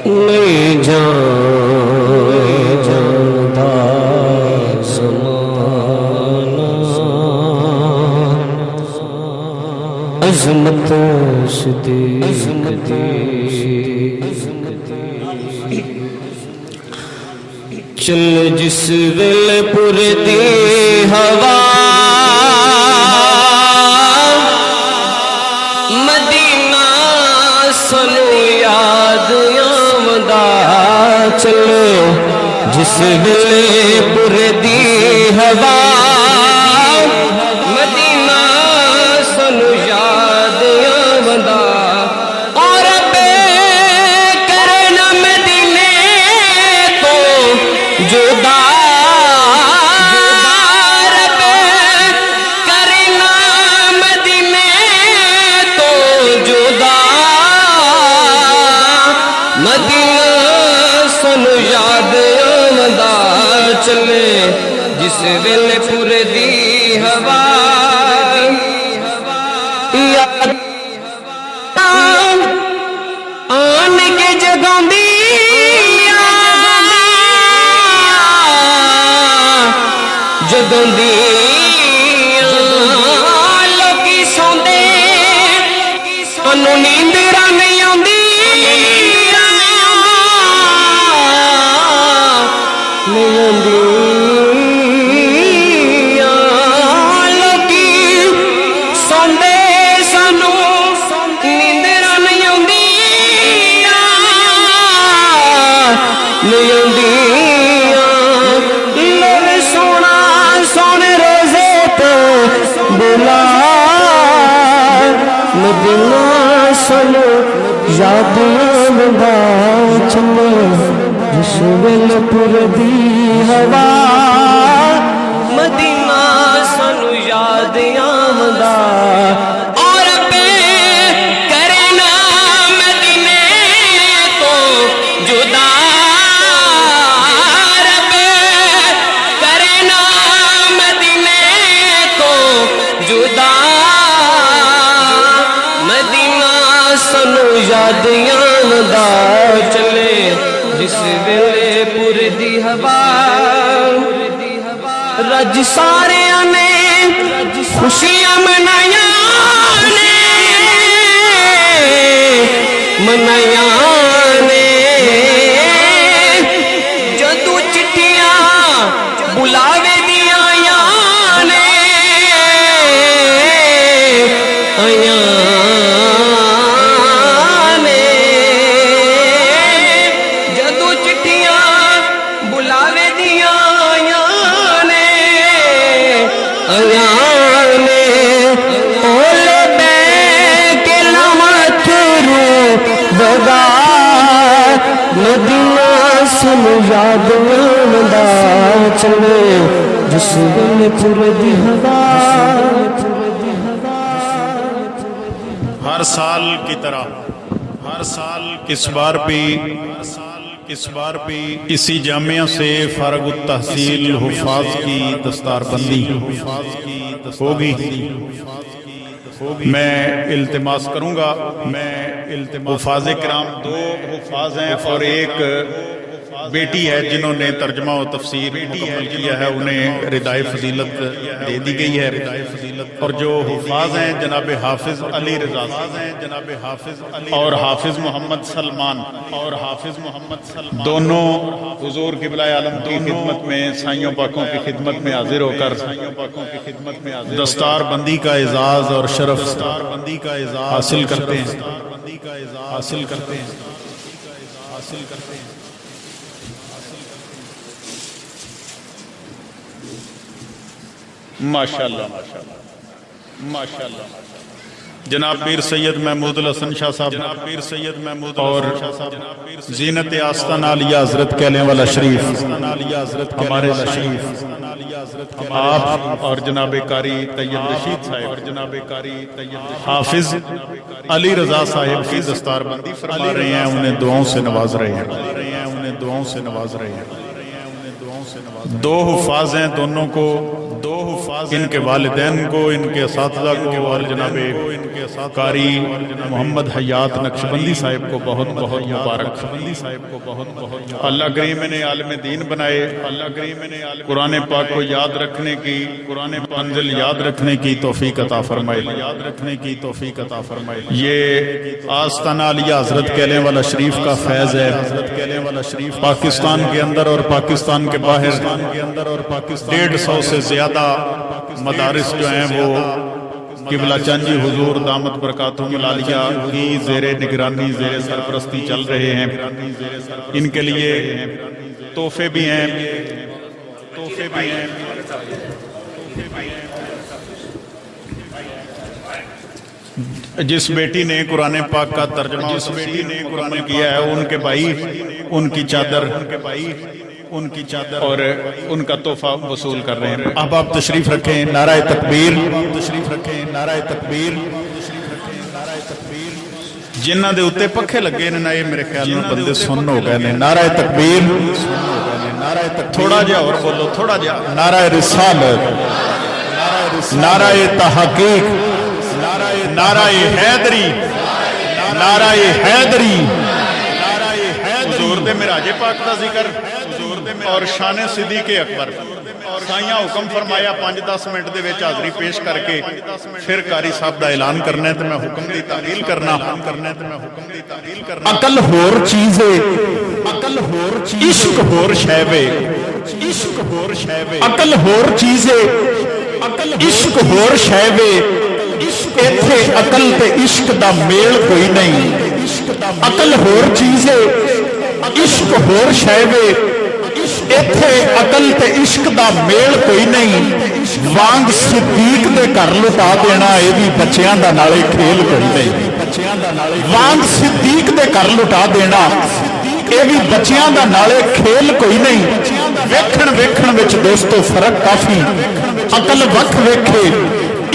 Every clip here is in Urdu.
نہیں جانتا زمانہ عظمت صدیق دی چل جس ویلے پر دی ہوا مدینہ سنو یاد آمدا چلو جس ویلے پر دی ہوا مدینہ سنو یاد آمدا اور بے کرنا مدینے تو جدا چلے جس ویلے پور دی ہوا آن کے جگہ دی جگہ دی لوکی سوندے انہوں نیندرا نہیں آندی مدینہ سنو یاد آمدا چلو جس ویلے پر دی ہوا مدینہ سنو یاد آمدا اور بے کرنا مدینے تو جدا ربے کرنا مدینے تو جدا سنو یاد آمدا چلے جس ویلے پور دی ہوا رج سارے نے خوشیاں منایا نے جدو چٹھیاں بلاوے دیا نے مدینہ سنو یاد آمدا چلے جس ویلے پور دی ہوا ہر سال کی طرح ہر سال اس بار بھی اسی جامعہ سے فارغ التحصیل حفاظ کی دستار بندی ہوگی میں التماس کروں گا حفاظ کرام دو حفاظ ہیں اور ایک بیٹی ہے جنہوں نے ترجمہ و تفسیر مکمل کیا ہے انہیں ردائے فضیلت دے دی گئی ہے اور جو حفاظ ہیں جناب حافظ علی رضا اور حافظ محمد سلمان دونوں حضور قبلہ عالم کی خدمت میں سائیوں پاکوں کی خدمت میں حاضر ہو کر دستار بندی کا اعزاز اور شرف حاصل کرتے ہیں ماشاءاللہ جناب پیر سید محمود الحسن شاہ صاحب اور زینت آستانہ علیہ حضرت کہنے والا شریف ہمارے شریف آپ اور جناب قاری طیب رشید صاحب حافظ علی رضا صاحب کی دستار بندی فرما رہے ہیں انہیں دعاؤں سے نواز رہے ہیں دو حفاظ ہیں دونوں کو دو حفاظ ان کے والدین کو، ان کے اساتذہ کو اور جناب قاری محمد حیات نقشبندی صاحب کو بہت بہت مبارک۔ اللہ کریم نے عالم دین بنائے، اللہ کریم نے قرآن پاک کو یاد رکھنے کی، قرآن منزل یاد رکھنے کی توفیق عطا فرمائے، یہ آستانہ علیہ حضرت کہنے والا شریف کا فیض ہے۔ پاکستان کے اندر اور پاکستان کے باہر 150 سے زیادہ مدارس جو ہیں وہ قبلہ چند جی حضور دامت برکاتہم العالیہ کی زیر نگرانی، زیر سرپرستی چل رہے ہیں۔ ان کے لیے تحفے بھی ہیں، جس بیٹی نے قرآن پاک کا ترجمہ کیا ہے ان کے بھائی ان کی چادر اور ان کا تحفہ وصول کر رہے ہیں۔ اب آپ تشریف رکھیں، نعرہ تکبیر، جنہ دے اتے پکھے لگے نے یہ میرے خیال میں بندے سن ہو گئے نے۔ نعرہ تکبیر، تھوڑا جہا اور بولو، تھوڑا جہا۔ نعرہ رسالت، نعرہ تحقیق، نعرہ حیدری، نعرہ حیدری، حضور دے معراج پاک دا ذکر اور شان صدیق اکبر۔ سائیاں حکم فرمایا 5-10 منٹ دے وچ حاضری پیش کر کے پھر قاری صاحب دا اعلان کرنا ہے تے میں حکم دی تعمیل کرنا۔ عقل ہور چیز ہے، عشق ہور شے وے، عقل ہور چیز ہے، عشق ہور شے وے۔ ایتھے عقل تے عشق دا میل کوئی نہیں۔ عقل ہور چیز ہے، عشق ہور شے وے۔ ایتھے عقل تے عشق دا میل کوئی نہیں۔ وانگ صدیق دے گھر لٹا دینا اے بھی بچیاں دا نالے کھیل کوئی نہیں۔ وانگ صدیق دے گھر لٹا دینا اے بھی بچیاں دا نالے کھیل کوئی نہیں۔ ویکھن وچ دوستو فرق کافی، عقل وکھ ویکھے،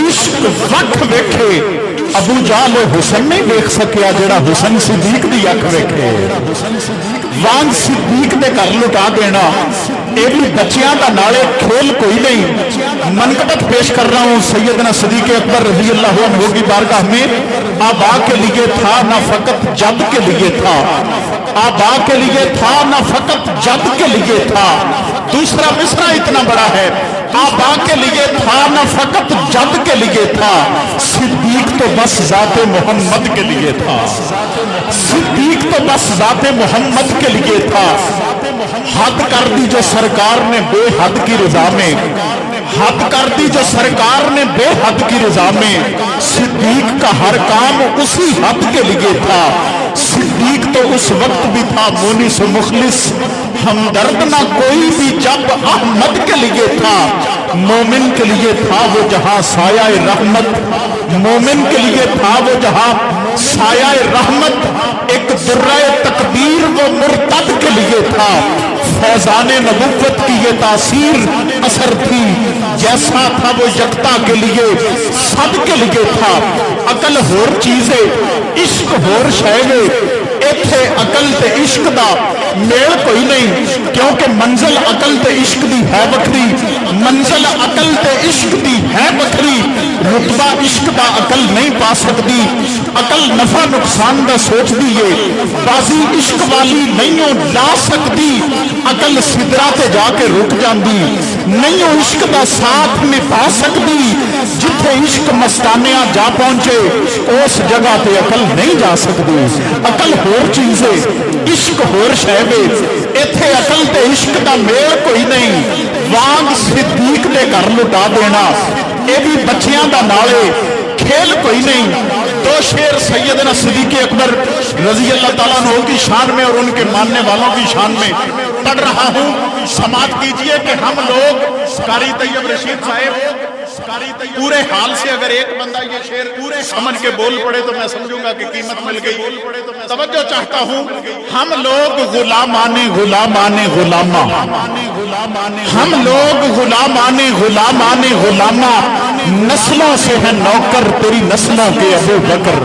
عشق وکھ ویکھے۔ ابو جہل حسن نہیں ویکھ سکیا جڑا حسن صدیق دی اکھ ویکھے۔ وانگ صدیق دے گھر لٹا دینا اے بھی بچیاں دا نالے کھیل کوئی نہیں۔ منقبت پیش کر رہا ہوں سیدنا صدیق اکبر رضی اللہ عنہ کی بارگاہ میں۔ آبا کے لیے تھا نہ فقط جد کے لیے تھا، آبا کے لیے تھا نہ فقط جد کے لیے تھا۔ دوسرا مصرع اتنا بڑا ہے، آبا کے لیے تھا نہ فقط جد کے لیے تھا، صدیق تو بس ذات محمد کے لیے تھا، صدیق تو بس ذات محمد کے لیے تھا۔ حد کر دی جو سرکار نے بے حد کی رضا میں، حد کر دی جو سرکار نے بے حد کی رضا میں، صدیق کا ہر کام اسی حد کے لیے تھا۔ صدیق تو اس وقت بھی تھا مونس و مخلص، ہمدرد نہ کوئی بھی جب احمد کے لیے تھا۔ مومن کے لیے تھا وہ جہاں سایہ رحمت، مومن کے لیے تھا وہ جہاں سایہ رحمت۔ ایک درہ تقدیر وہ مرتد کے لیے تھا، فیضان نبوت کی یہ تاثیر اثر تھی، جیسا تھا وہ یکتا کے لیے سب کے لیے تھا۔ عقل ہور چیزے، عشق ہور شیوے، ایتھے عقل تے عشق دا میل کوئی نہیں، کیونکہ منزل عقل تے عشق دی ہے بکری، منزل عقل تے عشق دی ہے بکری، رتبہ عشق دا عقل نہیں پا سکتی، عقل نفع نقصان دا سوچ دیئے، بازی عشق والی نہیں لا سکتی، عقل صدرہ تے جا کے رک جاندی، نہیں عشق دا ساتھ میں پا سکتی، جتھے عشق مستانیاں جا پہنچے اس جگہ تے عقل نہیں جا سکتی۔ عقل ہور چیزے، عشق ہور شیوے، ایتھے عقل تے عشق دا میل کوئی نہیں۔ وانگ صدیق دے گھر لٹا دینا اے بھی بچیاں دا نالے کھیل کوئی نہیں۔ دو شعر سیدنا صدیق اکبر رضی اللہ تعالیٰ عنہ کی شان میں اور ان کے ماننے والوں کی شان میں پڑھ رہا ہوں، سماعت کیجئے کہ ہم لوگ قاری طیب رشید صاحب پورے حال سے اگر ایک بندہ یہ شعر پورے سمجھ کے بول پڑے تو میں سمجھوں گا کہ قیمت مل گئی۔ توجہ چاہتا ہوں، ہم لوگ غلامان غلامان غلامہ، ہم لوگ غلامان غلامان غلامہ، نسلوں سے ہیں نوکر تیری نسلوں کے ابو بکر۔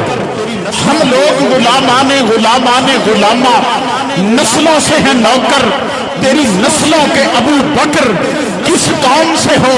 ہم لوگ غلامان غلامان غلامہ، نسلوں سے ہیں نوکر تیری نسلوں کے ابو بکر۔ کس قوم سے ہو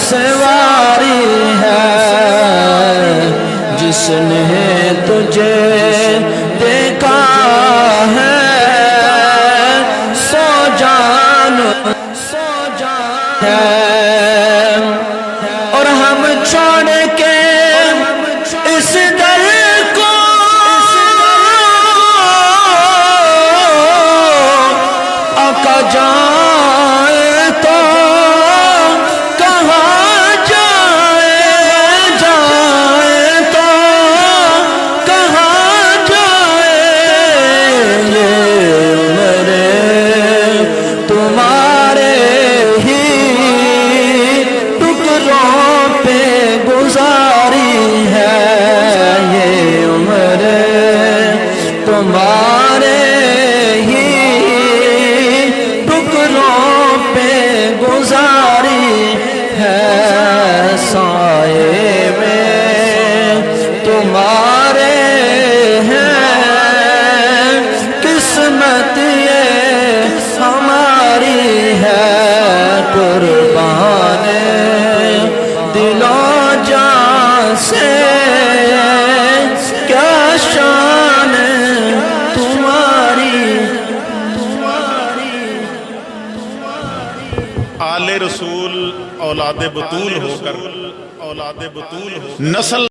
سواری ہے جس نے تجھے دیکھا ہے سو جان ہے اور ہم چھوڑ کے اس در کو آقا جائے تو کہاں جائے تو کہاں جائے یہ عمر تمہارے ہی ٹکڑوں پہ گزاری ہے یہ عمر تمہارے ہی ٹکڑوں پہ گزاری ہے سائے میں تمہارے ہیں قسمت یہ ہماری ہے قربان دل و جان سے کیا شان تمہاری آل رسول اولاد بطول ہو کر نسل